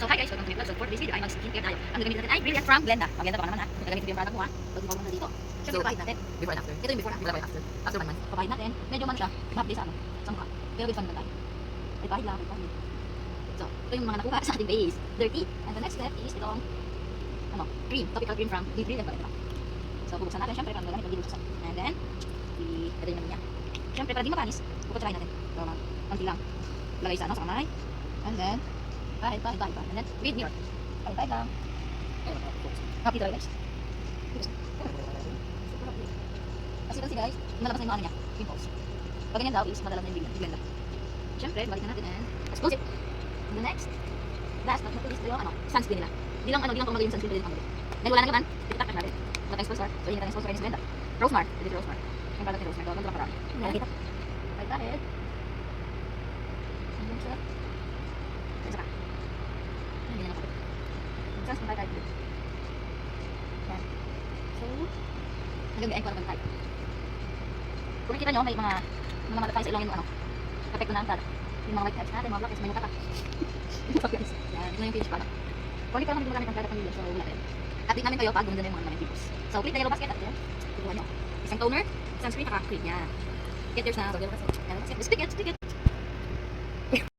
So hi guys, welcome to my vlog. So for this video ay mag-skincare tayo. Ang gagamitin natin ay Brilliant from Glenda. Maganda pa naman ha. Gagamitin ko yung product mo ha. Pag-ibaw mo na dito. Siyempre papahid natin. Before and after. Ito yung before Hindi lang after. After 1 month. papahid natin. Medyo man siya. Mapli sa ano. Sa mukha. Pero good fun na tayo. Ay pahid lang. Pahid. So ito yung mga nakuha sa ating base. Dirty. And the next step is itong ano, cream. Topical cream from Brilliant pa rin. So bubuksan natin. Siyempre kung gagamit ng bubuksan. And then ito yung naman niya. Siyempre para di mapanis, puputsarahin natin. So konti lang. Lagay sa ano, sa kamay. And then pahid. And then with mirror. Pahid lang. Happy talaga guys. Kasi guys, malabas na yung ano niya, pimples. Pag ganyan daw is madalas na yung bigla. Siyempre, balik na natin and expose it. And the next, last but not least, yung ano, sunscreen nila. Di lang pamagay yung sunscreen, pwede pamagay. Dahil wala na naman, ititaktak natin. Wala expose star, so yun natin expose star in Rosemar, ito Rosemar. Yung product ni Rosemar, gawag lang parami. Nakikita. Right ahead. Hanggang sa. Isa pa. Hindi na nakapit. Sunscreen right ahead. Yan. So, hanggang the end ko na type. Kung nakita nyo, may mga matatayo sa ilong yung ano, kapekto na ang product. Yung mga white heads natin, mga black heads, may mukha ka. Guys, yan, ito na yung finished product. Kung hindi pa naman gumagamit ng product ng Brilliant, so wala rin. Update namin kayo pag gumanda na yung mga namin pimples. So, click na yellow basket at yan. Tutuhan nyo. Isang toner, sunscreen, naka-cream. Yan. Get yours na. So, yellow basket. Stick it.